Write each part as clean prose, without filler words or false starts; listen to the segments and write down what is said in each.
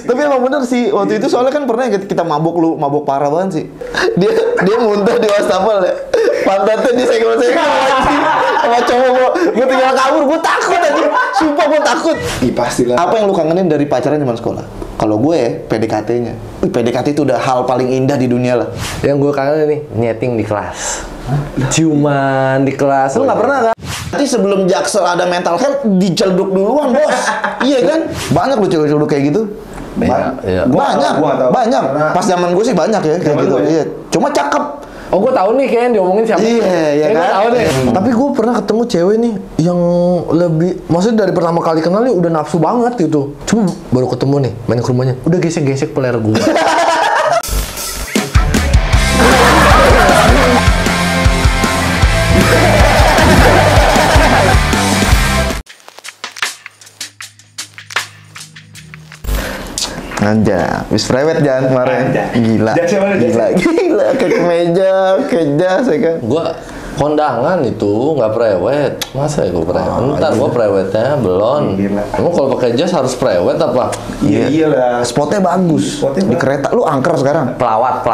Tapi emang bener sih, waktu itu soalnya kan pernah kita mabuk parah banget sih. Dia muntah di wastafel ya. Pantatnya disenggol-senggol anjing. Sama cowok gue tinggal kabur, gue takut anjing. Sumpah gue takut. Ih pastilah. Apa yang lu kangenin dari pacaran zaman sekolah? Kalau gue PDKT-nya. PDKT itu udah hal paling indah di dunia lah. Yang gue kangen nih, nyeting di kelas. Ciuman di kelas. Lu nggak pernah kan? Nanti sebelum Jaksel ada mental health, dicelduk duluan bos. Iya kan? Banyak lu cewek-cewek kayak gitu. Iya. Banyak. Pas zaman gue sih banyak ya kayak gitu. Iya. Cuma cakep. Oh, gue tahu nih kayaknya diomongin siapa. Iya kan? Gue tahu deh. Tapi gue pernah ketemu cewek nih yang lebih, maksudnya dari pertama kali kenal nih udah nafsu banget gitu. Cuma baru ketemu nih, main ke rumahnya, udah gesek-gesek peler gue. Anja, wis prewed jangan kemarin. Gila. Gila. Ke kemeja, ke jas ya kan. Gue kondangan itu nggak prewed. Masa ya gue prewed? Ntar gue prewednya belum. Emang kalau pakai jas harus prewed apa? Iya iyalah. Spotnya bagus. Di kereta. Lu angker sekarang? Pelawat.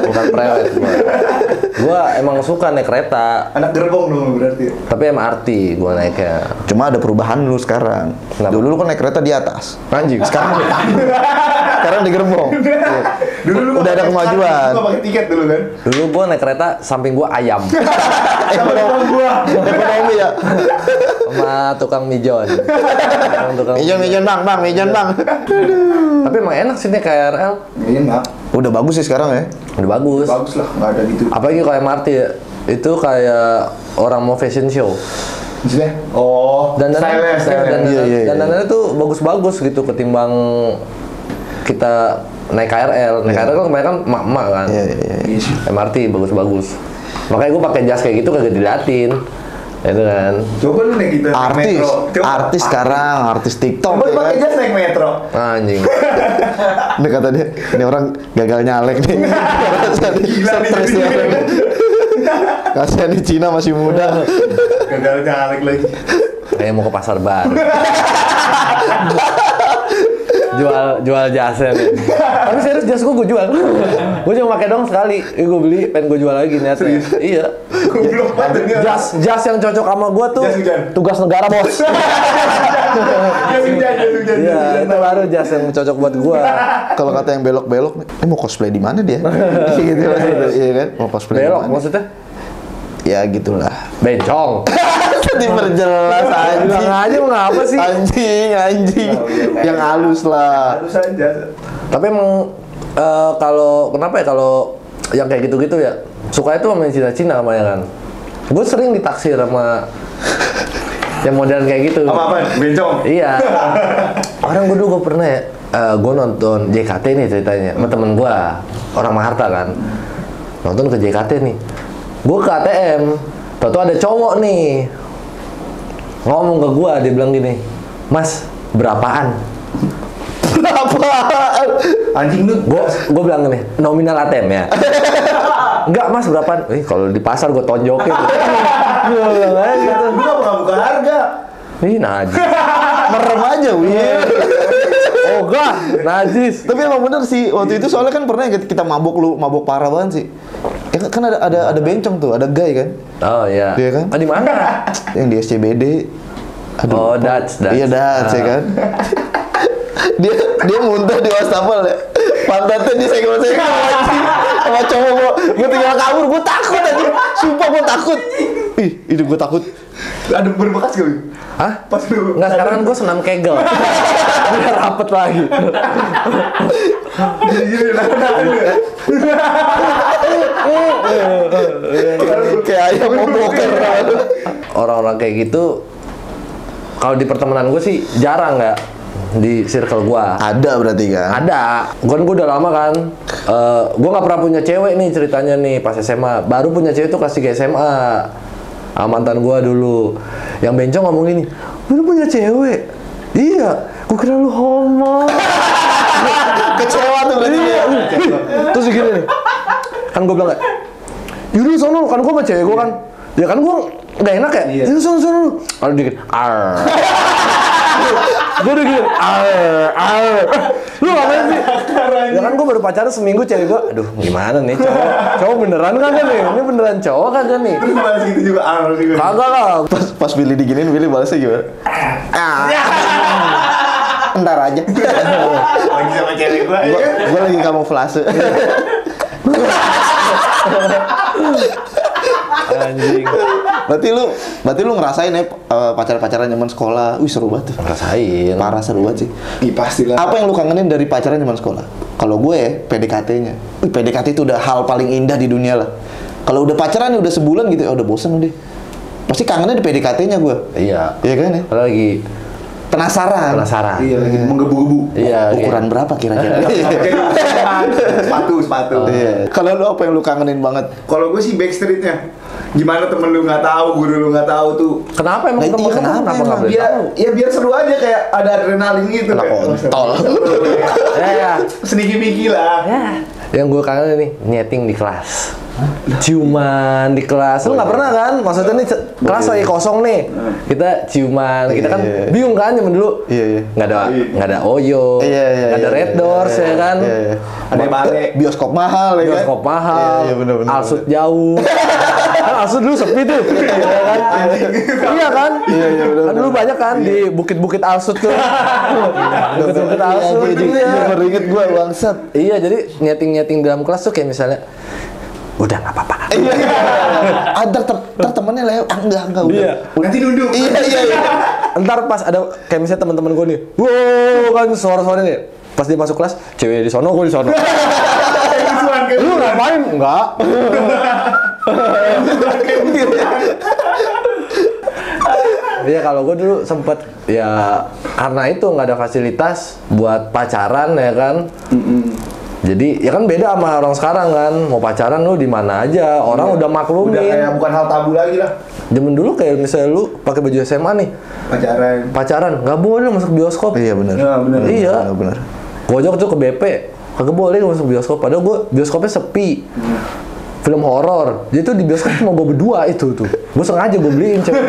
Bukan prewed. Gue emang suka naik kereta. Anak gerbong lu berarti. Tapi MRT gue naiknya. Cuma ada perubahan lu sekarang. Kenapa? Dulu lu kan naik kereta di atas. Anjing. Sekarang di gerbong. Dulu lu udah ada kemajuan. Lu pakai tiket dulu kan. Dulu gue naik kereta, samping gue ayam. Ekonomi ya. Sama tukang mijon. Mijon bang. Tapi emang enak sih nih KRL. Enak. Udah bagus sih sekarang ya. Udah bagus. Bagus lah, nggak ada gitu. Apalagi kalau MRT ya, itu kayak orang mau fashion show. Maksudnya? Oh. Dan Iya. dandannya tuh bagus-bagus gitu ketimbang kita naik KRL. Naik KRL kan kebanyakan emak-emak kan. Iya. MRT bagus-bagus. Makanya gue pakai jas kayak gitu kagak diliatin. Itu kan. Coba lu naik gitu. Artis sekarang, artis TikTok. Coba Ya pakai kan? jas naik metro. Anjing. Ini kata dia, ini orang gagal nyalek nih. Stres ya. Kasihan di Cina masih muda. Gagal nyalek lagi. Kayak mau ke pasar baru. jual jasnya nih. Tapi serius jas gue jual. Gue cuma pakai dong sekali. Gue beli, pengen gue jual lagi niatnya. Iya. Goblok banget ini. Jas yang cocok sama gue tuh Jas hujan. tugas negara bos. Jas hujan. Iya, itu baru jas yang cocok buat gue. Kalau kata yang belok-belok, ini mau cosplay di mana dia? Gitu maksudnya, iya kan? Mau cosplay Belok di mana? maksudnya? Ya gitulah. Bencong. Diperjelas anjing. Bilang aja mengapa sih? Anjing. Yang halus lah. Halus aja. Tapi emang kalau kenapa ya kalau yang kayak gitu-gitu ya suka itu sama yang Cina-Cina sama ya kan. Gue sering ditaksir sama yang modern kayak gitu. Apa? Bencong? Iya. Orang gue dulu pernah ya, gue nonton JKT nih ceritanya sama temen gue, orang Maharta kan. Nonton ke JKT nih. Gue ke ATM, tau-tau ada cowok nih ngomong ke gue, dia bilang gini, Mas, berapaan? Anjing lu. Gue bilang gini, nominal ATM ya? Enggak Mas, berapaan? Kalau di pasar gue tonjokin. Gue bilang aja gitu. Lu nggak buka harga. Ih, najis. Merem aja, Wil. Oh enggak, najis. Tapi emang bener sih, waktu itu soalnya kan pernah kita mabuk parah banget sih. Ya kan ada bencong tuh, ada guy kan? Oh iya. Iya kan? Di mana? Yang di SCBD. Oh, Dats. Iya, Dats ya kan? dia muntah di wastafel ya. Pantatnya disenggol-senggol anjing. Sama cowok gue tinggal kabur, gue takut anjing. Sumpah gue takut. Ih, itu gue takut. Ada berbekas gak? Hah? Pas lu. Enggak, sekarang kan gue senam kegel. Biar rapet lagi. Kayak ayam mau boker. Orang-orang kayak gitu, kalau di pertemanan gue sih jarang nggak di circle gue. Ada berarti kan? Ada. Gue udah lama kan. Gue nggak pernah punya cewek nih ceritanya nih pas SMA. Baru punya cewek tuh kelas 3 SMA. Mantan gue dulu. Yang bencong ngomong gini, lu punya cewek? Iya. Gue kira lu homo. Kecewa tuh berarti dia. Terus gini nih. Kan gue bilang kayak, yaudah sono, kan gue sama cewek gue kan. Ya kan gue nggak enak ya. Yaudah sono lu. Kalau dikit, Gue udah gini, lu ngapain sih? Ya kan gue baru pacaran seminggu, cewek gue, aduh gimana nih cowok beneran kagak nih? Ini beneran cowok kagak nih? Terus balas gitu juga juga. Kagak lah. Pas Billy diginiin, Billy balasnya gimana? Ntar aja. Lagi sama cewek gua. Gue lagi kamuflase. Anjing. Berarti lu ngerasain ya pacaran-pacaran zaman sekolah. Wih seru banget tuh. Ngerasain. Parah seru banget sih. Ih pastilah. Apa yang lu kangenin dari pacaran zaman sekolah? Kalau gue ya, PDKT-nya. Wih, PDKT itu udah hal paling indah di dunia lah. Kalau udah pacaran udah sebulan gitu, ya udah bosen udah. Pasti kangennya di PDKT-nya gue. Iya. Iya kan ya? Lagi Penasaran. Iya lagi menggebu-gebu. Iya. Ukuran berapa kira-kira? Sepatu. Iya. Kalau lu apa yang lu kangenin banget? Kalau gue sih backstreetnya. Gimana temen lu nggak tahu, guru lu nggak tahu tuh. Kenapa emang Nah, temen iya, lu kenapa kenapa emang? nggak boleh Biar tahu? ya biar seru aja kayak ada adrenalin gitu. Anak kontol. Ya. Sedikit-sedikit lah. Yang gue kangen nih, nyeting di kelas. Ciuman di kelas. Lu nggak pernah kan? Maksudnya nih kelas lagi kosong nih. Kita ciuman. Kita kan Iya. bingung kan zaman dulu. Iya. Nggak ada Oyo. Iya. Nggak ada Red Doors ya kan. Iya. Ada balik. Bioskop mahal ya kan? Bioskop mahal. Iya, bener. Alsut jauh. Kan Alsut dulu sepi tuh. Iya kan? Iya kan? Iya, bener. Kan dulu banyak kan di bukit-bukit Alsut tuh. Bukit-bukit Alsut. Iya, baru inget gue bangsat. Iya, jadi nyeting dalam kelas tuh kayak misalnya udah nggak apa-apa. Iya. Ada temennya lewat. Enggak udah. Iya. Nanti nunduk. Iya. Ntar pas ada kayak misalnya teman-teman gue nih, wow kan suara-suara nih. Pas dia masuk kelas, cewek di sono, gue di sono. Lu ngapain? Enggak. Iya kalau gue dulu sempet ya karena itu nggak ada fasilitas buat pacaran ya kan. Jadi ya kan beda sama orang sekarang kan, mau pacaran lu di mana aja, orang udah maklumin. Udah kayak bukan hal tabu lagi lah. Zaman dulu kayak misalnya lu pakai baju SMA nih, pacaran nggak boleh masuk bioskop. Iya benar. Ya, bener. Iya. Benar. Gojok tuh ke BP, kagak boleh masuk bioskop. Padahal gue bioskopnya sepi. Film horor. Jadi tuh di bioskop cuma gue berdua itu tuh. Gue sengaja gue beliin cewek.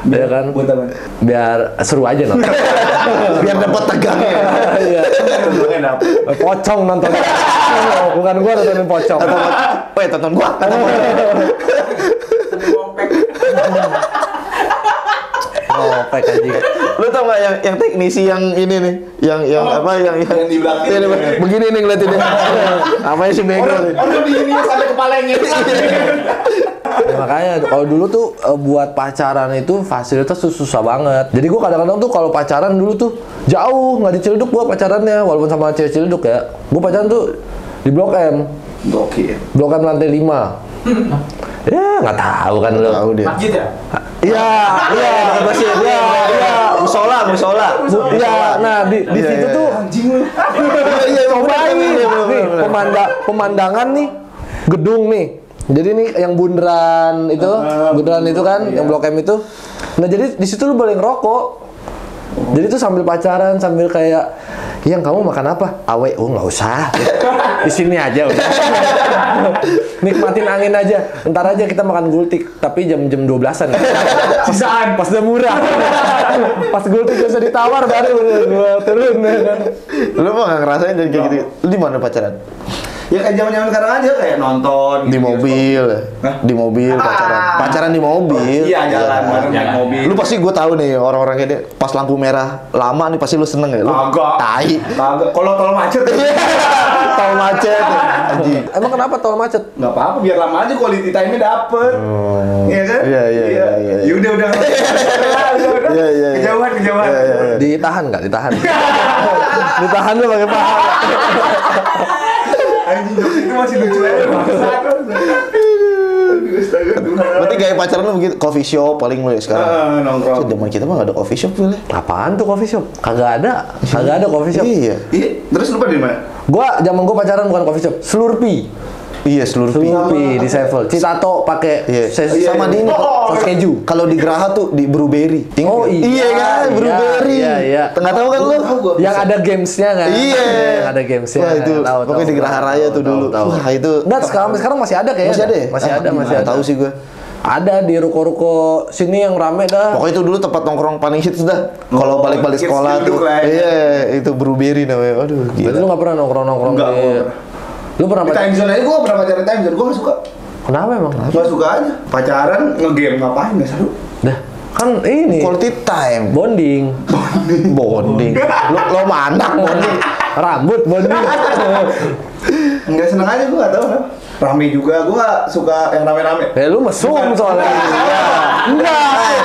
Ya kan? Buat apa? Biar seru aja nonton. Biar dapat tegangnya. Iya. Enak. Pocong nonton. Bukan gue nontonin pocong. Weh, tonton gua. Ngopek aja. Lu tau gak yang teknisi yang ini nih, yang apa yang di belakang. Iya, begini nih ngeliatin dia. Namanya si Bego nih. Orang di ini sampai kepalanya. Ya, makanya kalau dulu tuh buat pacaran itu fasilitas tuh susah banget. Jadi gua kadang-kadang tuh kalau pacaran dulu tuh jauh, nggak di Ciledug gua pacarannya, walaupun sama cewek Ciledug ya. Gua pacaran tuh di Blok M. Gokil. Blok M lantai 5. Ya nggak tahu kan lu. Tahu dia. Masjid ya? Iya, Masih iya. musola. Iya, nah di Iya, situ iya, tuh Anjing lu. Iya, cobain nih pemandangan nih gedung nih. Jadi nih yang bundaran itu kan, yang Blok M itu. Nah jadi di situ lu boleh ngerokok. Jadi tuh sambil pacaran, sambil kayak, yang kamu makan apa? Awe, oh nggak usah. Di sini aja udah. Nikmatin angin aja. Ntar aja kita makan gultik, tapi jam 12-an. Sisaan. Pas udah murah. Pas gultik bisa ditawar baru gua turun ya kan. Lu mah gak ngerasain jadi kayak gitu. Lu di mana pacaran? Ya kayak zaman-zaman sekarang aja kayak nonton Di gitu, mobil. Hah? Di mobil pacaran. Pacaran di mobil. Iya, jalan bareng naik mobil. Lu pasti gue tahu nih orang-orang kayak dia pas lampu merah lama nih pasti lu seneng ya lu. Kagak. Tai. Kagak. Kalau tol macet Tol macet. Anjing. Emang kenapa tol macet? nggak apa-apa, biar lama aja quality time-nya dapet. Iya kan? Iya. Ya udah. Iya. Kejauhan. Iya. Ditahan nggak? Ditahan. Ditahan lu pakai paha. Anjing jokes itu masih lucu aja. Aduh, astaga Tuhan. Berarti gaya pacaran lu begitu coffee shop paling mulai sekarang. Nongkrong. Zaman kita mah gak ada coffee shop boleh. Apaan tuh coffee shop? Kagak ada coffee shop. Iya. Iya, terus lu pada di mana? Zaman gua pacaran bukan coffee shop, Slurpee. Iya, seluruh Slurpee di Sevel. Citato pakai Iya. sama di ini sos keju. Kalau di Geraha tuh di Blueberry. Oh, iya. Iya kan, Iya, Blueberry. iya. Nggak tahu kan lu? Yang ada gamesnya kan? Iya. Yang ada gamesnya. Wah, itu pokoknya di Geraha Raya tuh dulu. Tahu. Wah, itu Enggak, sekarang masih ada kayaknya. masih ada ya? Masih ada. Tahu sih gue. Ada di ruko-ruko sini yang rame dah. Pokoknya itu dulu tempat nongkrong paling hits dah. Kalau balik-balik kids sekolah tuh. duduk lah ya. Iya, itu Blueberry namanya. Aduh, Berarti lu gila. nggak pernah nongkrong-nongkrong Enggak, di... gua nggak. Lu pernah Di time zone aja gue gak pernah pacaran time zone, gue gak suka. Kenapa emang? Gak suka aja. Pacaran, nge-game, ngapain, gak seru. Dah, kan ini Quality time. bonding. Bonding. Lo mana bonding? Rambut bonding. Nggak seneng aja, gue gak tau kenapa. Rame juga, gue gak suka yang rame-rame. Lu mesum soalnya. Enggak.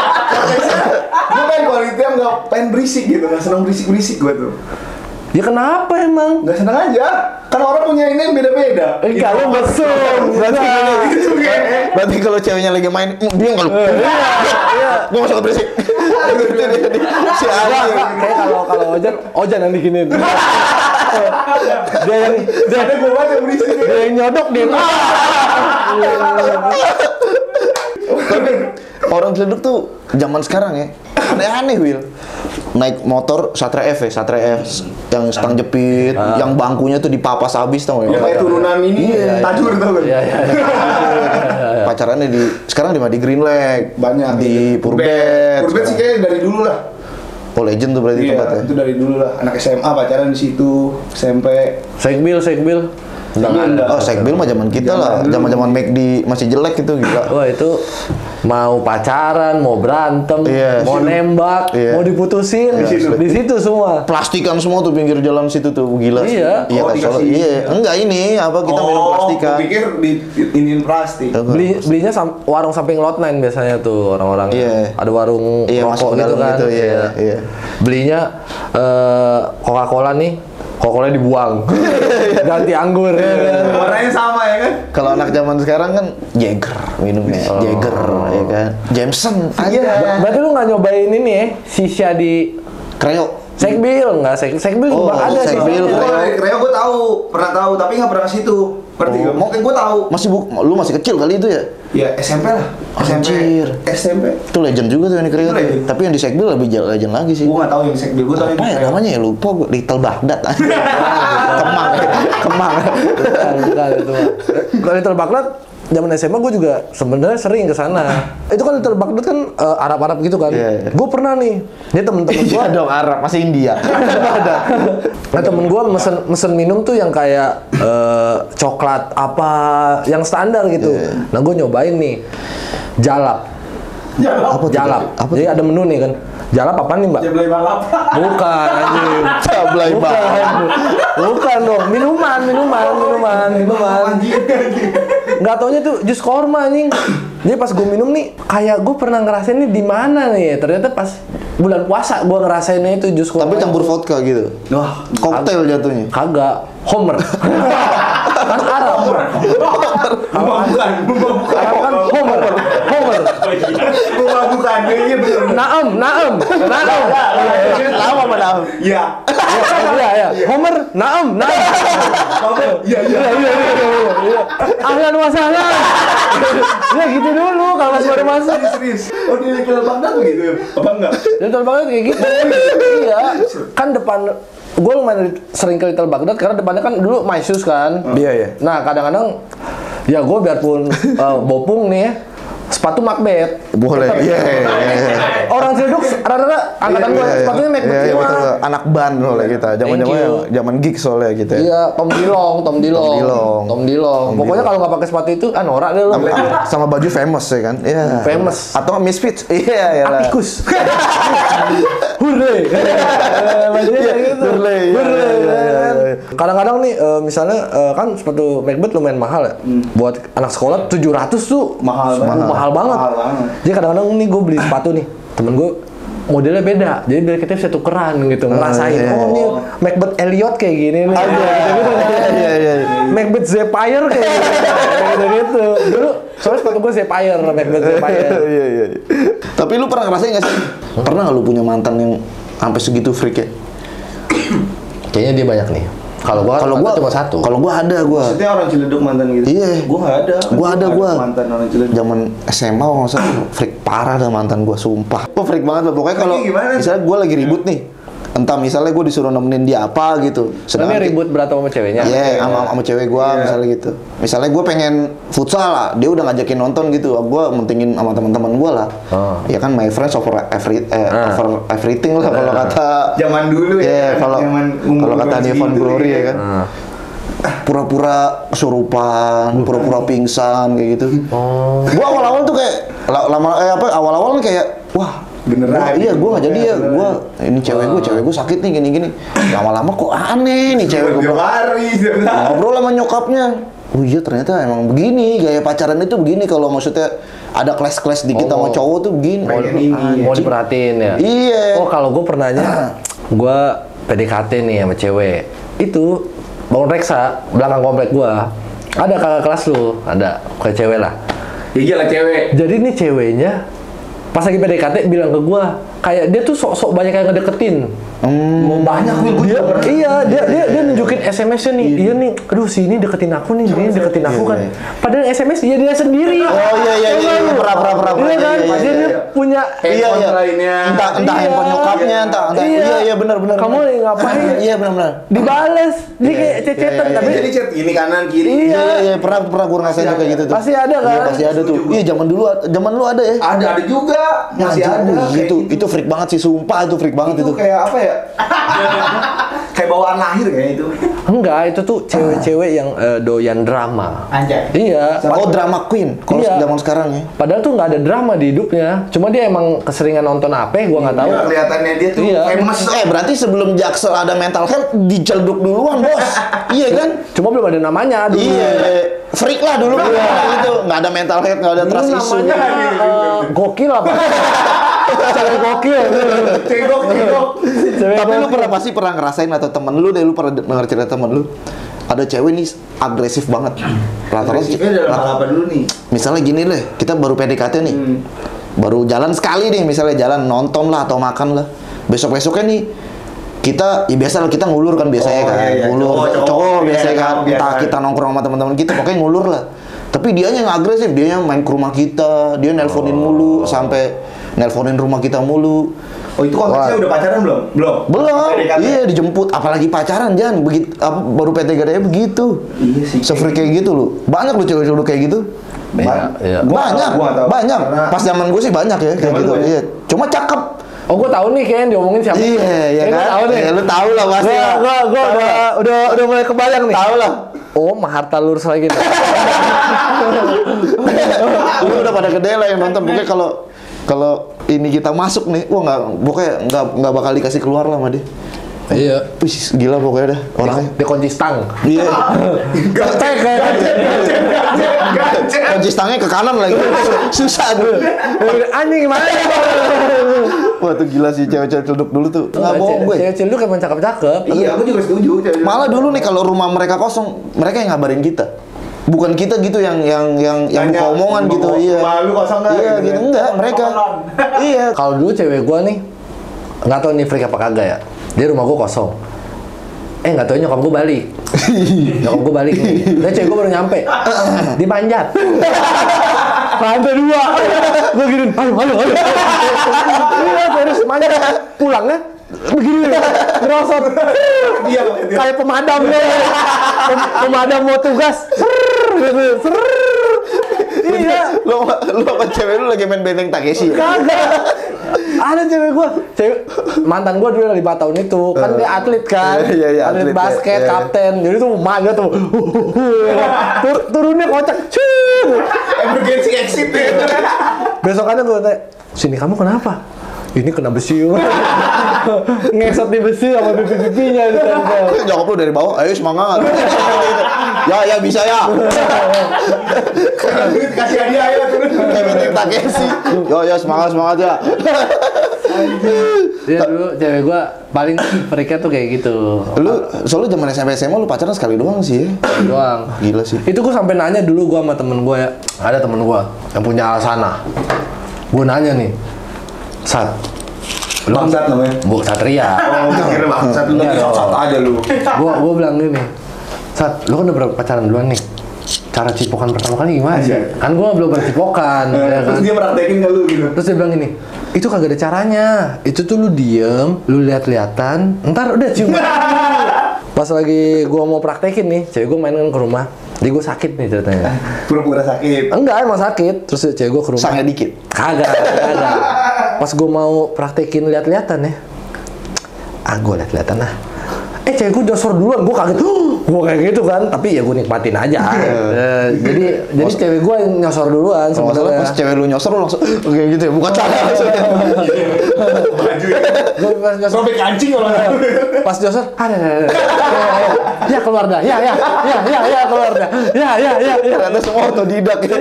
Gue pengen quality time, gak pengen berisik gitu, gak seneng berisik-berisik gue tuh. Ya kenapa emang? Gak seneng aja, kan orang punya ini yang beda-beda. Enggak, lu mesum. Gitu kayak. Berarti kalau ceweknya lagi main, dia nggak lupa. Iya. Gue masuk berisik. Si Enggak, Ari. kayak kalau Ojan yang bikinin. Dia yang Ada gue banget yang berisik. dia yang nyodok dia. Tapi orang Ciledug tuh zaman sekarang ya aneh-aneh, Will. Naik motor Satria F ya, Satria F yang stang jepit, yang bangkunya tuh dipapas habis tau Yang gak? kayak turunan ini, tajur tau kan? Iya, iya. Pacarannya sekarang di Green Lake, Banyak. di Purbet. Purbet sih kayak dari dulu lah. Oh, legend tuh berarti Iya, tempatnya. itu dari dulu lah. Anak SMA pacaran di situ, SMP. Sekbil. Udah nggak ada. Oh, Sekbil mah zaman kita lah, zaman-zaman McD masih jelek itu gila. Wah itu mau pacaran, mau berantem, Iya. mau nembak, Iya. mau diputusin, di situ semua. Plastikan semua tuh pinggir jalan situ tuh gila. Iya. Iya, Oh, kan, soalnya- dikasih. iya. Enggak ini apa kita minum plastikan. Gue pikir iniin plastik. Belinya warung samping lot 9 biasanya tuh orang-orang. Iya. Ada warung Iya, rokok masuk ke gitu dalam kan. gitu, iya, iya. Belinya Coca-Cola nih, Coca-Cola dibuang. Ganti anggur. Warnanya sama ya kan? Kalau anak zaman sekarang kan Jagger minumnya, Jagger ya kan. Jameson aja. Berarti lu nggak nyobain ini ya, shisha di Kreo. Sekbil nggak? Sekbil Oh, juga ada Sekbil. sih. Kreo gue tahu, pernah tahu, tapi nggak pernah ke situ. Ngerti gak? Mungkin gue tahu. Lu masih kecil kali itu ya? Ya SMP lah. Anjir. SMP. Itu legend juga tuh yang di Kreo. Itu legend. Tapi yang di Sekbil lebih legend lagi sih. Gue nggak tahu yang Sekbil. Gue tahu yang Apa ya Kreo. namanya ya, lupa gue. Little Baghdad. Kemang. Kemang. Bukan itu mah. Kalau Little Baghdad zaman SMA gue juga sebenarnya sering ke sana. Itu kan Little Baghdad kan Arab-Arab gitu kan. Iya, iya. Gue pernah nih. Dia temen-temen gue. Iya dong, Arab masih India. Nah temen gue mesen minum tuh yang kayak coklat apa yang standar gitu. Iya. Nah gue nyobain nih jalap. Apa tuh? Jalap. Apa Jadi ada menu nih kan. Jalap apa nih mbak? Dia beli balap. Bukan anjing. Cablay banget. Bukan dong. Minuman. Nggak taunya tuh jus korma anjing. Jadi pas gue minum nih, kayak gue pernah ngerasain nih di mana nih. Ternyata pas bulan puasa gue ngerasainnya itu jus korma. Tapi campur vodka gitu. Wah, Koktail jatuhnya. Kagak. Homer. Kan Arab. bukan. Arab kan Homer. Bukan. Iya bener. Naem. Lama mana? Iya. Iya. Homer, naem. Iya. Ahlan wa sahlan. Ya gitu dulu kalau masih baru masuk. Serius. Oh di Little Baghdad tuh gitu ya? Apa enggak? Little Baghdad kayak gitu. Iya. Kan depan gue lumayan sering ke Little Baghdad karena depannya kan dulu My Shoes kan. Iya, iya. Nah kadang-kadang ya gue biarpun bopung nih ya, sepatu Macbeth. Boleh. Tetep. Iya. Orang Ciledug rata-rata angkatan gue sepatunya Macbeth Iya, semua. betul. Anak band soalnya kita. Zaman-zaman you. zaman gig soalnya kita. Iya, Tom Dilong. Pokoknya kalau nggak pakai sepatu itu, norak deh lu. Sama baju famous ya kan? Iya. Famous. Atau Misfits. Iya, ya lah. Atikus. Hurre. Bajunya kayak gitu. Hurre, iya, Hurre, iya, iya, kan. iya. Kadang-kadang nih, misalnya kan sepatu Macbeth lumayan mahal ya. Buat anak sekolah 700 tuh Mahal mahal banget. Mahal banget. Jadi kadang-kadang nih gue beli sepatu nih, temen gue modelnya beda, jadi biar kita bisa tukeran gitu, ngerasain. iya. Oh ini Macbeth Elliot kayak gini nih. Gitu-gitu. Iya. Macbeth Zephyr kayak gitu. Dulu soalnya sepatu gue Zephyr, Macbeth Zephyr. Iya. Tapi lu pernah ngerasain nggak sih? Pernah nggak lu punya mantan yang sampai segitu freak ya? Kayaknya dia banyak nih. Kalau gua cuma satu. Kalau gua ada gua. Maksudnya orang Ciledug mantan gitu? Iya. Gua nggak ada. Gua ada. Mantan orang Ciledug. Zaman SMA kalau nggak salah freak parah dah mantan gua, sumpah. Gua freak banget loh. Pokoknya kalau Lagi gimana? misalnya gua lagi ribut nih, entah misalnya gue disuruh nemenin dia apa gitu. Ini ribut berantem sama ceweknya? Iya, sama cewek gue misalnya gitu. Misalnya gue pengen futsal lah, dia udah ngajakin nonton gitu, gue mentingin sama teman-teman gue lah. Ya kan, my friends over everything lah kalau kata. Zaman dulu ya. Kalau kata Devon Glory ya kan. Pura-pura kesurupan, pura-pura pingsan kayak gitu. Gue awal-awal tuh kayak awal-awal kayak wah beneran. Iya, gue nggak jadi ya. Gue ini cewek gue sakit nih gini-gini. Lama-lama kok aneh nih cewek gue. Ngobrol sama nyokapnya. Oh iya, ternyata emang begini gaya pacaran itu begini. Kalau maksudnya ada clash dikit sama cowok tuh begini. Mau diperhatiin ya. Iya. Oh, kalau gue pernahnya, gue PDKT nih sama cewek. Itu Bangun Reksa, belakang komplek gue. Ada kakak kelas lu, ada kayak cewek lah. Iya lah cewek. Jadi nih ceweknya pas lagi PDKT bilang ke gua, kayak dia tuh sok-sok banyak yang ngedeketin. Banyak dia, iya, dia nunjukin SMS-nya nih. Iya nih, aduh si ini deketin aku nih, ini deketin aku kan. Padahal SMS dia sendiri. Oh iya, pernah. Iya kan, dia punya lainnya. Entah handphone nyokapnya, entah. Iya, benar. Kamu ngapain? Iya, benar. Dibales, dia kayak cecetan. Tapi jadi chat ini kanan kiri. Iya, pernah gua ngerasain kayak gitu tuh. Pasti ada kan? Iya, pasti ada tuh. Iya, zaman lu ada ya? Ada juga. Masih ada. Itu freak banget sih, sumpah itu freak banget itu. Kayak apa ya? Kayak bawaan lahir kayak itu. Enggak, itu tuh cewek-cewek yang doyan drama. Anjay. Iya. Oh, drama queen. Kalau zaman sekarang ya. Padahal tuh nggak ada drama di hidupnya. Cuma dia emang keseringan nonton apa, gua nggak tahu. Kelihatannya dia tuh famous. Berarti sebelum Jaksel ada mental health dicelduk duluan, Bos. Iya kan? Cuma belum ada namanya dulu. Iya. Freak lah dulu gitu. Nggak ada mental health, nggak ada trust issue. Gokil apa? Cewek gokil. Tapi lu pasti pernah ngerasain atau temen lu deh, lu pernah denger cerita temen lu ada cewek nih agresif banget. Agresifnya dalam hal apa dulu nih? Misalnya gini deh, kita baru PDKT nih, baru jalan sekali nih, misalnya jalan nonton lah atau makan lah. Besoknya nih kita, ya biasa lah kita ngulur kan biasanya kan, ngulur cowok biasanya kan, entah kita nongkrong sama teman-teman kita, pokoknya ngulur lah. Tapi dianya yang agresif, dianya main ke rumah kita, dia nelponin mulu, sampai nelponin rumah kita mulu. Oh itu konteksnya udah pacaran belum? Belum. Iya, dijemput, apalagi pacaran Jan, begitu baru PDKT begitu. Iya sih. Se-freak kayak gitu lu. Banyak lu cewek-cewek kayak gitu. Iya. Banyak. Pas zaman gue sih banyak ya kayak gitu. Iya. Cuma cakep. Oh, gue tahu nih kayaknya diomongin siapa. Iya kan? Tahu nih. Ya, lu tahu lah pasti. Gue udah mulai kebayang nih. Tahu lah. Oh, Maharta Lurus lagi nih. Lu udah pada gede lah yang nonton. Pokoknya kalau ini kita masuk nih, wah nggak bakal dikasih keluar lah sama dia. Iya. Wih, gila pokoknya dah orangnya. Dia kunci stang. Iya. Gacek. Kunci stangnya ke kanan lagi. Susah tuh. Anjing gimana? Wah, tuh gila sih cewek-cewek cuduk dulu tuh. Nggak bohong gue. Cewek cilduk emang cakep-cakep. Iya, aku juga setuju. Malah dulu nih kalau rumah mereka kosong, mereka yang ngabarin kita. Bukan kita gitu yang buka omongan gitu. Iya. Malu kosong enggak? Iya, gitu enggak mereka. Iya. Kalau dulu cewek gua nih nggak tahu nih freak apa kagak ya. Dia rumah gua kosong. Nggak tahu nyokap gua balik. Nyokap gua balik nih. Dan cewek gua baru nyampe. Dipanjat. Lantai 2. Gua gini, halo. Iya, terus manjat. Pulangnya begini ngerosot. Iya. Kayak pemadam nih. Pemadam mau tugas. Iya. Lo sama cewek lu lagi main Benteng Takeshi ya? Kagak. Ada cewek gua, mantan gua dulu 5 tahun itu, kan dia atlet kan, Iya, atlet atlet, basket, iya. kapten, jadi tuh manja tuh, turunnya kocak, Emergency exit ya. besokannya gua tanya, sini kamu kenapa? Ini kena besi, ngesot di besi sama pipi-pipinya ditempel. Nyokap lu dari bawah, ayo semangat. Ya bisa ya. Kasih hadiah ya turun. Kayak Benteng Takeshi. Ya semangat ya. Dia dulu cewek gua paling freaknya tuh kayak gitu. Lu soalnya zaman SMP SMA lu pacaran sekali doang sih ya. Doang. Gila sih. Itu gua sampai nanya dulu gua sama temen gua ya. Ada temen gua yang punya Alasana. Gua nanya nih, Sat, lu Bangsat namanya. Bu Satria. Oh, kira bangsat lu lagi sat aja lu. Gua bilang gini, Sat, lu kan udah berapa pacaran duluan nih? cara cipokan pertama kali gimana sih? Anjay. Kan gua belum pernah cipokan, ya kan? Terus dia praktekin ke lu gitu. Terus dia bilang gini, itu kagak ada caranya. Itu tuh lu diem, lu lihat-lihatan, ntar udah cium. Pas lagi gua mau praktekin nih, cewek gua main kan ke rumah. Jadi gua sakit nih ceritanya. Pura-pura sakit. Enggak, emang sakit. Terus cewek gua ke rumah. Sangnya dikit. Kagak. Pas gua mau praktekin lihat-lihatan ya. Gua lihat-lihatan lah. Cewek gue nyosor duluan, gue kaget. Gue kayak gitu kan, tapi ya gue nikmatin aja. Jadi cewek gue yang nyosor duluan Kalau nggak salah sebenarnya. pas cewek lu nyosor lu langsung kayak gitu ya, bukan cara maksudnya. Baju ya. Gue pas nyosor, Sampai kancing kalau pas nyosor, ada. Ya keluar dah, ya keluar dah, ya. Ternyata semua otodidak ya.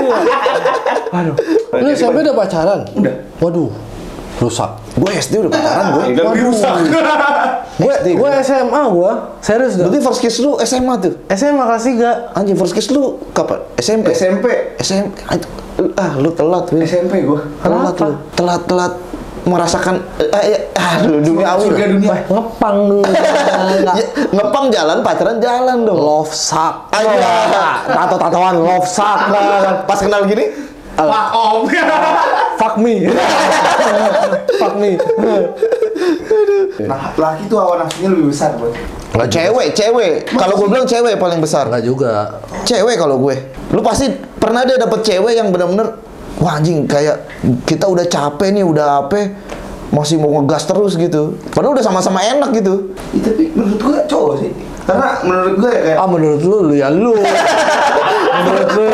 Aduh, lu SMP udah pacaran? Udah. Waduh, rusak. Gue SD udah pacaran gue. Udah rusak. Gue SMA gue, serius dah. Berarti first kiss lu SMA tuh? SMA kelas 3. Anjing first kiss lu kapan? SMP? SMP. Lu telat. Win. SMP gua. Telat lu. Telat merasakan duniawi. Surga dunia. Ngepang dulu. Ya, ngepang jalan, pacaran jalan dong. Love suck. Aja. Tato-tatoan love suck. Pas kenal gini, Fuck off. Fuck me. Fuck me. Nah, laki tuh hawa nafsunya lebih besar, Bro. nggak cewek. Kalau gue bilang cewek paling besar. Enggak juga. Cewek kalau gue. Lu pasti pernah deh dapet cewek yang benar-benar wah anjing kayak kita udah capek nih, udah apa masih mau ngegas terus gitu. Padahal udah sama-sama enak gitu. Ya, tapi menurut gua cowok sih. Karena menurut gua ya kayak Menurut lu ya lu. Menurut lu.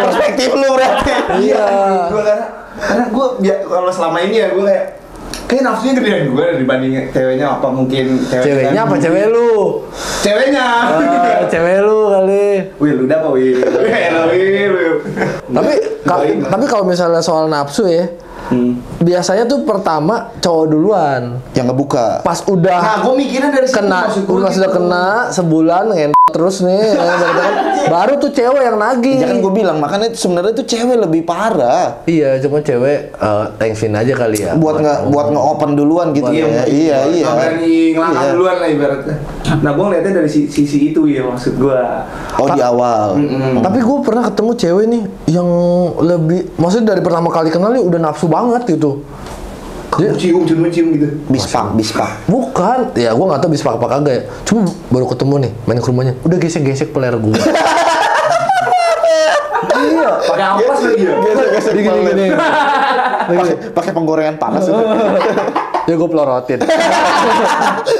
Perspektif lu berarti. Iya. menurut gua karena gua kalau selama ini ya gua kayak nafsunya gedean gua dibanding ceweknya apa mungkin Ceweknya apa cewek lu? Ceweknya. Cewek lu kali. Wil, udah apa Wil? Wil. Tapi kalau misalnya soal nafsu ya, biasanya tuh pertama cowok duluan. Yang ngebuka. Pas udah Nah, gua mikirnya dari situ kena, maksud gua udah sudah gitu. kena sebulan terus nih, baru tuh cewek yang nagih. Ya kan gue bilang makanya sebenarnya itu cewek lebih parah. Iya, cuma cewek thanksin aja kali ya. Buat nge-open duluan gitu ya. Iya. Nggak berani ngelangkah Iya. duluan lah ibaratnya. Nah, gua ngeliatnya dari sisi itu ya maksud gua. Oh di awal. Tapi gue pernah ketemu cewek nih yang lebih, maksudnya dari pertama kali kenal nih udah nafsu banget gitu. Cium gitu. Bispak. Bukan, ya gue nggak tahu bisa apa kagak ya. Cuma baru ketemu nih, main ke rumahnya, udah gesek-gesek peler gue. Iya. Pakai ampas lagi ya. Gesek Gini. Pakai penggorengan panas itu. Ya gue pelorotin.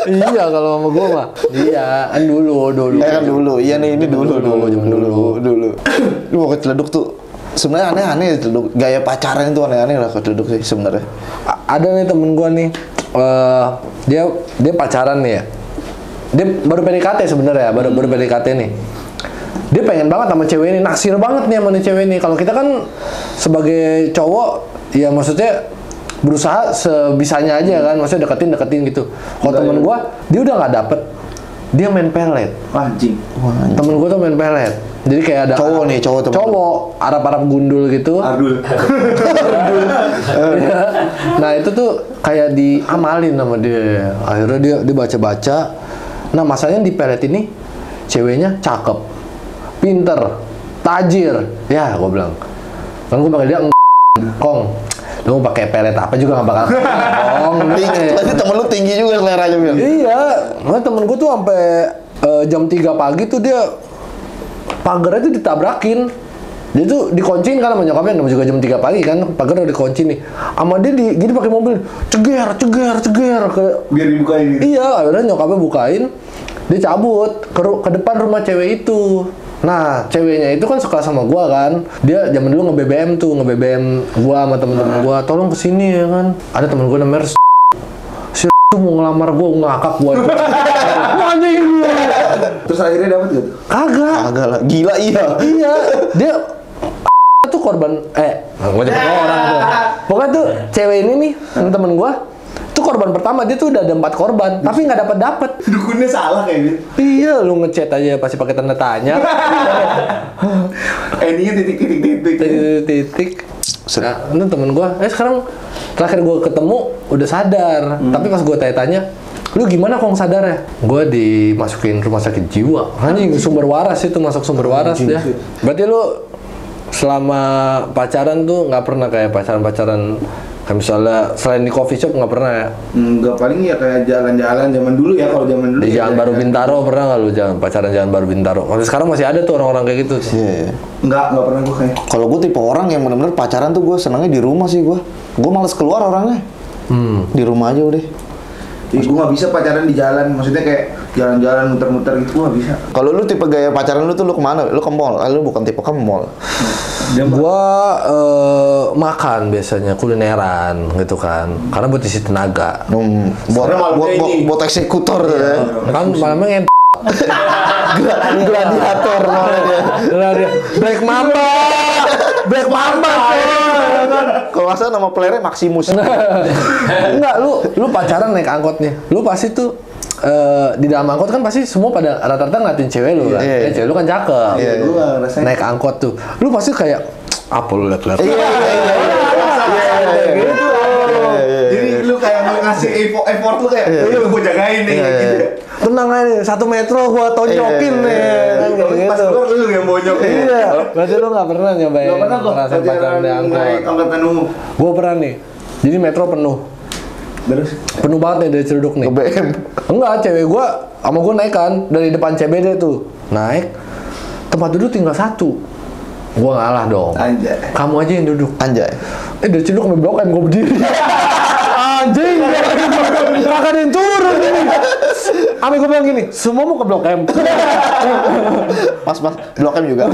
Iya kalau sama gue mah. Iya, kan dulu. Kan dulu. Iya nih ini dulu. Lu mau ke Ciledug tuh sebenarnya aneh-aneh Ciledug. Gaya pacaran itu aneh-aneh lah ke Ciledug sih sebenarnya. Ada nih temen gue nih, dia pacaran nih ya. Dia baru PDKT sebenarnya, baru PDKT nih. Dia pengen banget sama cewek ini, naksir banget nih sama nih cewek ini. Kalau kita kan sebagai cowok, ya maksudnya berusaha sebisanya aja kan, maksudnya deketin gitu. Kalau temen gue, dia udah nggak dapet, dia main pelet. Anjing. Temen gue tuh main pelet. Jadi kayak ada Cowok nih, cowok temen. Cowok, Arab gundul gitu. Ardul. Iya. Nah itu tuh kayak diamalin sama dia. Akhirnya dia baca-baca. Nah masalahnya di pelet ini ceweknya cakep, pinter, tajir. Ya gue bilang. Kan gue panggil dia Kong. Lu pakai pelet apa juga nggak bakal Kong. Berarti temen lu tinggi juga seleranya Bil. Iya. Nah temen gue tuh sampai jam 3 pagi tuh dia pagarnya tuh ditabrakin. Dia tuh dikunciin kan sama nyokapnya, namanya juga jam 3 pagi kan, pagar udah dikunci nih. Sama dia gini pakai mobil, ceger ke Biar dibukain gitu. Iya, akhirnya nyokapnya bukain, dia cabut ke depan rumah cewek itu. Nah, ceweknya itu kan suka sama gua kan. Dia zaman dulu nge-BBM gua sama temen-temen gua, tolong kesini ya kan. Ada temen gua namanya si mau ngelamar gua, ngakak gua. Anjing. Terus akhirnya dapat gitu. Kagak lah. Gila iya. Iya, dia tuh korban gua nyebut orang tuh. Pokoknya tuh cewek ini nih, temen gua tuh korban pertama, dia tuh udah ada 4 korban, tapi nggak dapet. Dukunnya salah kayak gitu. Iya, lu ngechat aja pasti pakai tanda tanya. Endingnya titik. Nah, itu temen gua, sekarang terakhir gua ketemu udah sadar, tapi pas gua tanya-tanya, Lu gimana kok sadar ya? Gue dimasukin rumah sakit jiwa. Anjing, sumber waras itu, masuk sumber waras ya. Berarti lu selama pacaran tuh nggak pernah kayak pacaran-pacaran kayak misalnya selain di coffee shop nggak pernah ya? Enggak, paling ya kayak jalan-jalan zaman dulu ya, kalau zaman dulu. Di ya, Jalan Baru Bintaro pernah nggak lu pacaran Jalan Baru Bintaro? Masih sekarang masih ada tuh orang-orang kayak gitu. Iya. Enggak pernah gue kayak. Kalau gue tipe orang yang benar-benar pacaran tuh gue senangnya di rumah sih gue. Gue males keluar orangnya. Di rumah aja udah. Gue nggak bisa pacaran di jalan, maksudnya kayak jalan-jalan muter-muter gitu, gue nggak bisa. Kalau lu tipe gaya pacaran lu tuh lu kemana? Lu ke mall? Lu bukan tipe ke mall. Gua makan biasanya kulineran gitu kan, karena buat isi tenaga. Buat eksekutor ya. Kan malamnya Gladiator namanya. Black Mamba. Kalau nggak salah nama playernya Maximus. Enggak, lu pacaran naik angkot nih. Lu pasti tuh di dalam angkot kan pasti semua pada rata-rata ngeliatin cewek lu kan. Iya. Cewek lu kan cakep. Iya, gue nggak ngerasain. Naik angkot tuh. Lu pasti kayak apa lu liat-liat. Iya. Gitu. Jadi lu kayak mau ngasih effort lu kayak, lu gue jagain nih gitu. Tenang aja nih, 1 metro gua tonjokin nih. Kan kayak Pas gitu. keluar lu yang bonyok. Iya. Berarti lu nggak pernah nyobain Gak pernah kok ngerasain pacaran di angkot. naik angkatan umum. Gua pernah nih. Jadi metro penuh. Terus? Penuh banget nih dari Ciledug nih. Ke BM. Enggak, cewek gua sama gua naik kan dari depan CBD tuh. Naik. Tempat duduk tinggal 1. Gua ngalah dong. Anjay. Kamu aja yang duduk. Anjay. Dari Ciledug sampai Blok M gua berdiri. Anjing, kagak ada yang turun ini. Ame gua bilang gini, semua mau ke Blok M. Mas, Blok M juga.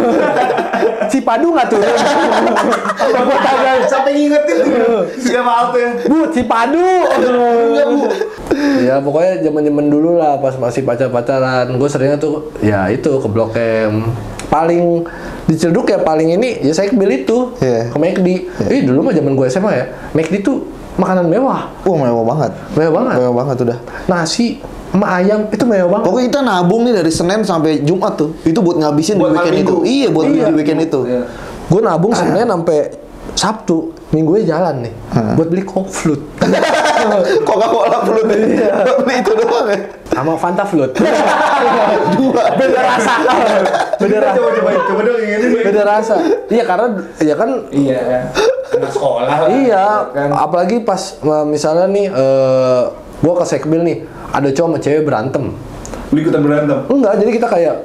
Cipadu nggak turun? Gua tanyain. Sampai ngingetin tuh. Siapa halte? Bu, Cipadu. Ya pokoknya zaman-zaman dulu lah pas masih pacaran. Gue seringnya tuh ya itu ke Blok M. Paling di Ciledug ya paling ini ya saya beli itu Iya. ke McD. Dulu mah zaman gue SMA ya. McD tuh makanan mewah. Mewah banget. Mewah banget. Mewah banget udah. Nasi sama ayam itu mewah banget. Pokoknya kita nabung nih dari Senin sampai Jumat tuh. Itu buat ngabisin Buat di weekend malam itu. minggu. Iya, buat Iya. di weekend itu. Iya. Gue nabung sebenarnya sampai Sabtu, Minggunya jalan nih buat beli Coke Float Coca-Cola Float. Beli itu doang ya. sama Fanta Float. Dua. Beda rasa. Beda rasa. Coba dong ingetin. Beda rasa. Iya karena ya kan Iya. Anak sekolah lah. iya, Kan. apalagi pas misalnya nih gua ke Sekbil nih, ada cowok sama cewek berantem. Lu ikutan berantem. Enggak, jadi kita kayak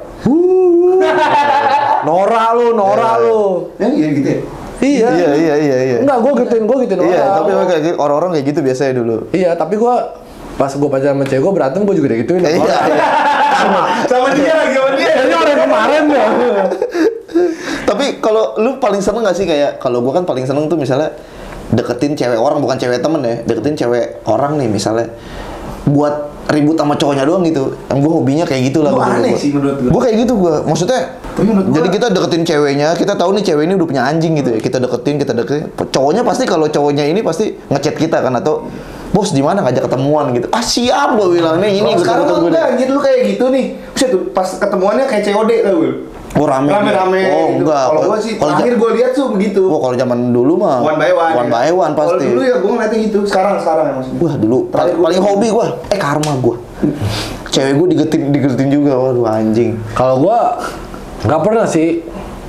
Nora lu. Ya iya gitu ya. Iya. Iya. Enggak, gua gituin Iya, orang. tapi kayak gitu, orang-orang kayak gitu biasanya dulu. Iya, tapi gua pas gua pacaran sama cewek gua berantem gua juga digituin. Iya. Sama dia lagi sama dia. Ini orang kemarin ya. Tapi kalau lu paling seneng gak sih kayak kalau gua kan paling seneng tuh misalnya deketin cewek orang, bukan cewek temen ya, deketin cewek orang nih misalnya buat ribut sama cowoknya doang gitu. Yang gua hobinya kayak gitu lah. Lu aneh sih menurut gua. Gua kayak gitu gua. Maksudnya Tapi menurut gua- jadi kita deketin ceweknya, kita tahu nih cewek ini udah punya anjing gitu ya. Kita deketin. Cowoknya pasti kalau cowoknya ini pasti ngechat kita kan atau bos di mana ngajak ketemuan gitu. Ah siap gua bilang nih ini Kalau gua sekarang tunggu lu enggak anjir, lu kayak gitu nih. Buset tuh pas ketemuannya kayak COD tau gue. Oh rame. Rame-rame Oh gitu. enggak. Kalau gua sih Kalau terakhir gua lihat tuh begitu. Wah kalau zaman dulu mah One by one. One by one Kalau pasti. dulu ya gua ngeliatnya gitu. Sekarang ya maksudnya. Wah dulu Terakhir gua- paling hobi gua karma gua. Cewek gua digetin juga. Waduh anjing. Kalau gua nggak pernah sih,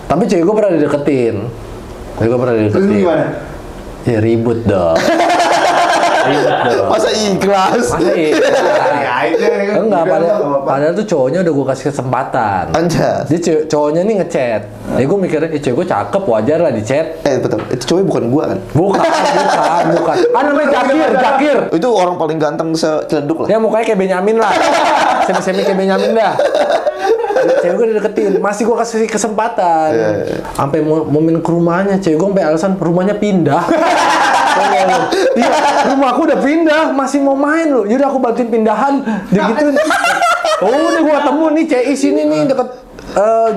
tapi cewek gua pernah dideketin. Cewek gua pernah Terus lu dideketin. gimana? Ya ribut dong. Ribut dong. Masa ikhlas? Masa iya? Ya aja kan. Enggak, Udah, padahal, nggak apa-apa. padahal tuh cowoknya udah gue kasih kesempatan. Anjas. Dia cowoknya nih ngechat. Jadi gue mikirnya, cewek gue cakep, wajar lah di chat. Betul. Itu cowok bukan gua kan? Bukan. Ah namanya Jakir. Itu orang paling ganteng se-Ciledug lah. Ya mukanya kayak Benyamin lah. Semi-semi kayak Benyamin dah. Cewek gue dideketin, masih gue kasih kesempatan. Sampai momen ke rumahnya, cewek gue sampai alasan rumahnya pindah. Iya, rumah aku udah pindah, masih mau main loh. Yaudah aku bantuin pindahan. Dia gituin. Oh, udah gue ketemu nih CI sini nih deket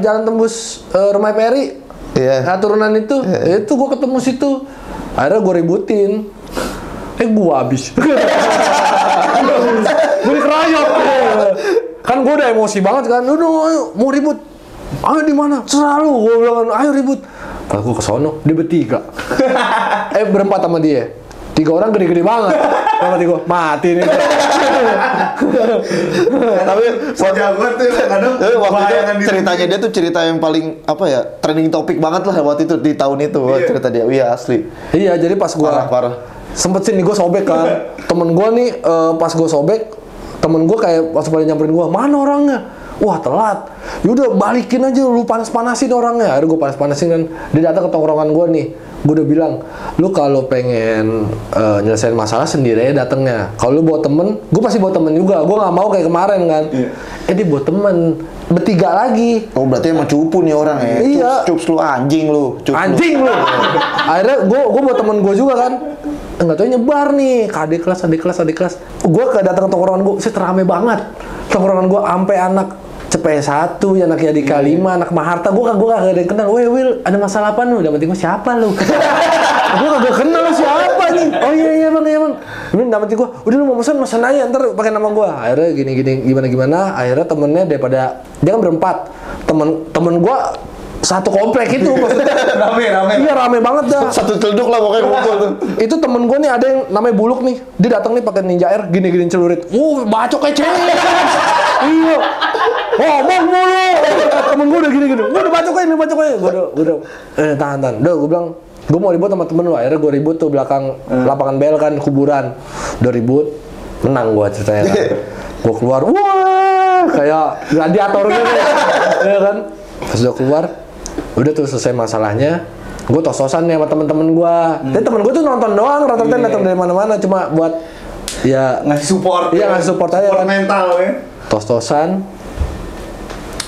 jalan tembus rumah Peri. Iya. Nah, turunan itu, itu gue ketemu situ. Akhirnya gue ributin. Gue habis. Gue dikerayok. Kan gue udah emosi banget kan. Udah, ayo, mau ribut. Ayo di mana? Selalu gue bilang, ayo ribut. Pas gue kesono, dia bertiga. Berempat sama dia. 3 orang gede-gede banget. Sama gue, mati nih. Tapi Jagoan tuh kadang waktu itu membahayakan diri ceritanya dia tuh cerita yang paling apa ya, trending topik banget lah waktu itu di tahun itu. Iya. Cerita dia, iya asli. Iya, jadi pas gua Parah. sempet sih nih gue sobek kan. Temen gue nih pas gue sobek, temen gue kayak pas pada nyamperin gue, mana orangnya? Wah telat. Yaudah balikin aja, lu panas-panasin orangnya. Akhirnya gue panas-panasin kan. Dia datang ke tongkrongan gue nih. Gue udah bilang, lu kalau pengen nyelesain masalah sendiri aja datengnya. Kalau lu bawa temen, gue pasti bawa temen juga. Gue nggak mau kayak kemarin kan. Dia bawa temen bertiga lagi. Oh berarti emang cupu nih orang ya. Iya. Cups lu anjing lu. Cups Anjing lu. Akhirnya gue bawa temen gue juga kan. Enggak tahu nyebar nih ke adik kelas. Gue datang ke tongkrongan gue, rame banget. Tongkrongan gue sampai anak CP1, anak Yadika 5, anak Maharta, gue gak ada yang kenal. Weh Will, ada masalah apa lu? Udah penting gue siapa lu? Gue kagak kenal lu siapa nih? Oh iya bang. Ini dapat gue, udah lu mau mesen aja, ntar pakai nama gue. Akhirnya gini gimana. Akhirnya temennya daripada dia kan berempat, temen gue satu komplek itu maksudnya. rame. Iya rame banget dah. Satu celduk lah pokoknya ngumpul tuh. Itu temen gue nih ada yang namanya Buluk nih, dia datang nih pakai Ninja Air gini celurit. Bacok kayak cewek. Iya. Ngomong mulu. Temen gue udah gini. Udah bacok aja. Gue udah tahan. Udah gue bilang, gue mau ribut sama temen lu. Akhirnya gue ribut tuh belakang lapangan bel kan, kuburan. Udah ribut, menang gue ceritanya kan. Gue keluar, wah kayak gladiator gitu. Ya kan. Pas udah keluar, udah tuh selesai masalahnya. Gue tos-tosan nih sama temen-temen gue. Tapi temen gue tuh nonton doang, rata-rata datang dari mana-mana cuma buat ya ngasih support. Iya ngasih support aja support kan. mental ya. Tos-tosan,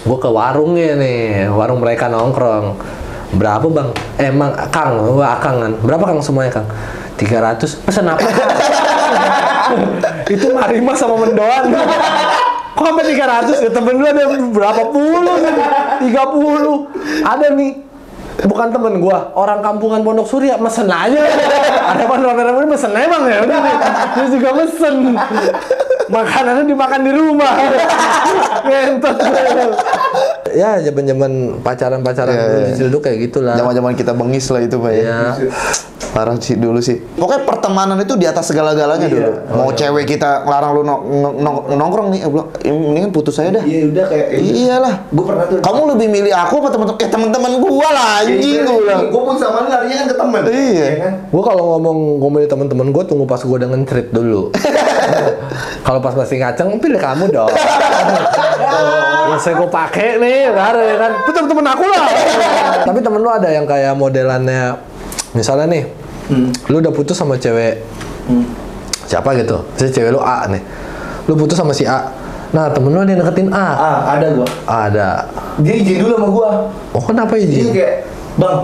gue ke warungnya nih, warung mereka nongkrong. Berapa bang? Emang Kang, Akang kan. Berapa Kang semuanya Kang? 300. Pesan apa? Itu Marima sama mendoan. Kok sampai 300? Ya temen lu ada berapa puluh nih? 30. Ada nih. Bukan temen gua, orang kampungan Pondok Surya, mesen aja. Ada rame-rame mesen aja bang ya. Udah nih, dia juga mesen. Makanannya dimakan di rumah. Ngentot. Ya zaman pacaran dulu kayak gitulah. Zaman kita bengis lah itu Pak ya. Iya. Parah sih dulu sih. Pokoknya pertemanan itu di atas segala-galanya dulu. Mau cewek kita ngelarang lu nongkrong nih, mendingan putus aja dah. Iya udah kayak Iyalah. gue pernah tuh. Kamu lebih milih aku apa teman-teman gua lah anjing gua bilang. Gue pun sama lu larinya kan ke temen. Iya. Kan? Gue kalau ngomong milih temen-temen gue tunggu pas gue udah nge-treat dulu. Kalau pas masih ngaceng, pilih kamu dong. Yang saya gue pakai nih, nggak ada ya kan? Itu temen aku lah. Tapi temen lu ada yang kayak modelannya, misalnya nih, lu udah putus sama cewek, siapa gitu? Jadi cewek lu A nih, lu putus sama si A. Nah temen lu ada yang deketin A. Ada gua. Ada. Dia izin dulu sama gua. Oh kenapa Dia izin? kayak, bang,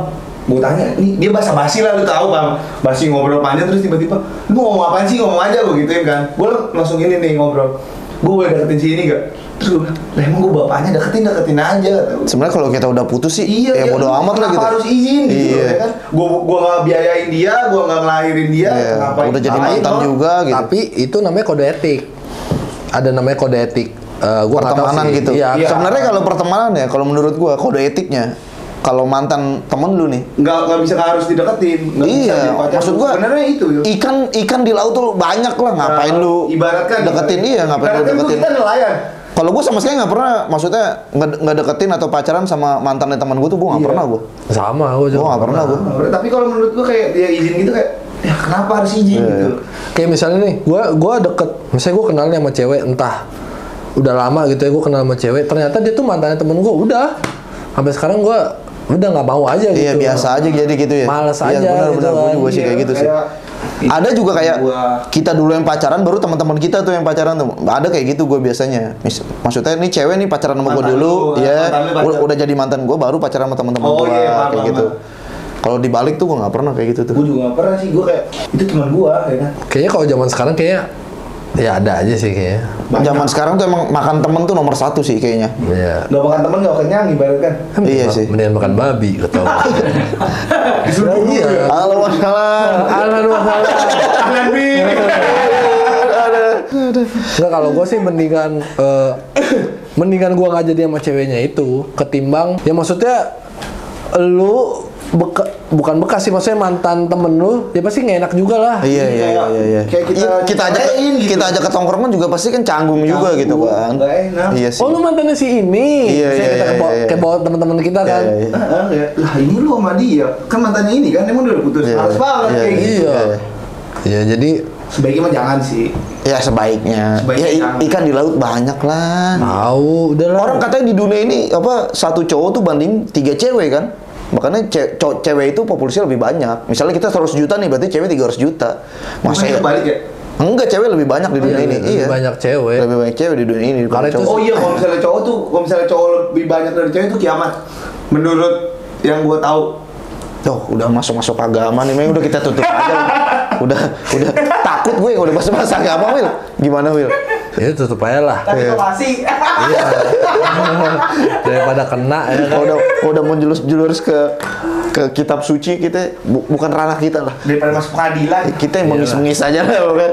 gue tanya, nih dia basa-basi lah, lu tahu bang, basi ngobrol panjang terus tiba-tiba, lu mau ngomong apaan sih, ngomong aja gue gituin kan. Gue langsung ini nih ngobrol, gue boleh deketin si ini gak? Terus gue bilang, lah emang gue bapaknya deketin aja. Sebenarnya kalau kita udah putus sih, ya bodo amat lah gitu. Kenapa harus izin gitu Iya. ya kan? Gue nggak biayain dia, gue nggak ngelahirin dia, Iya. ngapain? Udah jadi Salahin mantan lo. juga gitu. Tapi itu namanya kode etik. Ada namanya kode etik. Gua nggak tahu Pertemanan sih. gitu. Iya. Iya. Sebenarnya kalau pertemanan ya, kalau menurut gua kode etiknya, kalau mantan temen lu nih, Nggak bisa nggak harus dideketin. Nggak bisa iya, jadi pacar. maksud gua Sebenarnya itu. Yul. ikan di laut tuh banyak lah, ngapain lu Ibaratkan deketin dia, ngapain lu ibaratkan deketin? kita nelayan. Kalau gue sama sekali nggak pernah, maksudnya nggak deketin atau pacaran sama mantannya teman gue tuh gue nggak Iya. pernah gue. Sama, gue juga. Gue nggak pernah gue. Tapi kalau menurut gua kayak dia izin gitu kayak, ya kenapa harus izin Iya. gitu? Kayak misalnya nih, gua deket, misalnya gue kenal nih sama cewek, entah udah lama gitu ya gue kenal sama cewek, ternyata dia tuh mantannya temen gue, udah sampai sekarang gue udah nggak mau aja gitu. Iya biasa aja jadi gitu ya. Males Iya, aja benar gitu benar gue kan. juga sih kayak gitu sih. Ada juga kayak kita dulu yang pacaran, baru teman-teman kita tuh yang pacaran tuh. Ada kayak gitu gue biasanya. Maksudnya nih cewek nih pacaran sama gue Mantan dulu, lu, ya mantan lu pacar. udah jadi mantan gue, baru pacaran sama teman-teman Oh, gue iya, paham, kayak paham, gitu. Kalau dibalik tuh gue nggak pernah kayak gitu tuh. Gue juga gak pernah sih, gue kayak itu teman gue ya kan. Kayaknya kalau zaman sekarang kayaknya ya ada aja sih kayaknya. Zaman sekarang tuh emang makan temen tuh nomor satu sih kayaknya. Iya. Gak makan temen gak kenyang ibaratkan. Iya sih. Mendingan makan babi ketawa. Disuruh Iya. Halo masalah. Alan masalah. Tangan bi. Enggak, kalau gue sih mendingan gue nggak jadi sama ceweknya itu ketimbang ya maksudnya lu bukan bekas sih, maksudnya mantan temen lu, ya pasti nggak enak juga lah. Iya. Kayak Kita aja gitu. kita aja ke tongkrongan juga pasti kan canggung juga gitu kan. Nggak enak. Iya sih. Oh lu mantannya si ini? Iya, Misalnya kita ke bawa teman-teman kita kan. Iya. Kayak, lah ini lu sama dia kan mantannya ini kan emang udah putus. Iya. Males banget Iya, kayak gitu. Iya. Ya jadi Sebaiknya mah jangan sih. Ya sebaiknya. Sebaiknya Ya jangan. ikan di laut banyak lah. tahu udah lah. Orang katanya di dunia ini apa satu cowok tuh banding 3 cewek kan? Makanya cewek itu populasinya lebih banyak. Misalnya kita 100 juta nih, berarti cewek 300 juta. Masa Bukannya ya? kebalik ya? Enggak, cewek lebih banyak di dunia ini. lebih Iya. banyak cewek. Lebih banyak cewek di dunia ini. Karena itu- Oh iya, kalau misalnya cowok lebih banyak dari cewek itu kiamat. Menurut yang gua tahu. Oh, udah masuk agama nih, udah kita tutup aja. Lah. Udah takut gue kalau udah masuk agama, Wil. Gimana, Wil? Ya tutup aja lah. Tapi Iya. kok masih? Iya. Daripada kena ya kan. Kalau udah menjulus ke kitab suci, kita bukan ranah kita lah. Daripada masuk pengadilan. Kita yang mengis-mengis aja lah, kan.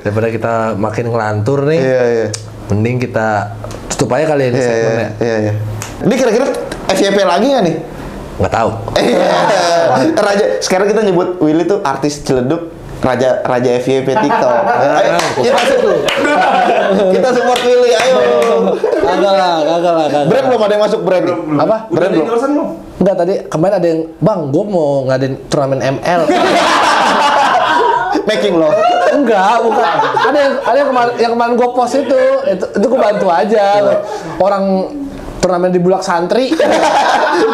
Daripada kita makin ngelantur nih. Iya. Mending kita tutup aja kali ini segmennya. Iya. Ini kira-kira FYP lagi nggak nih? Nggak tahu. Raja, sekarang kita nyebut Willy tuh artis Ciledug, Raja FYP TikTok. Ayo, kita support Willy, ayo. Kagak lah. Brand belum ada yang masuk brand nih. Apa? Udah Brand ada belum? endorsean belum? Enggak, tadi kemarin ada yang, "Bang, gue mau ngadain turnamen ML." Making loh. Enggak, bukan. Ada yang kemarin gue post itu gue bantu aja. Orang turnamen di Bulak Santri.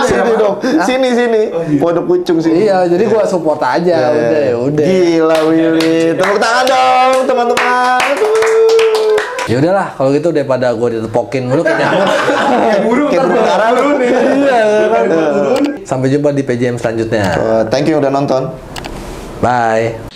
Sini dong. Sini. Pondok Pucung sini. Iya, jadi gue support aja. Udah. Gila Willy. Tepuk tangan dong, teman-teman. Ya udahlah, kalau gitu daripada gue ditepokin dulu kayak nyamuk. Kayak burung dara lu. Iya, kan. Sampai jumpa di PJM selanjutnya. Thank you udah nonton. Bye.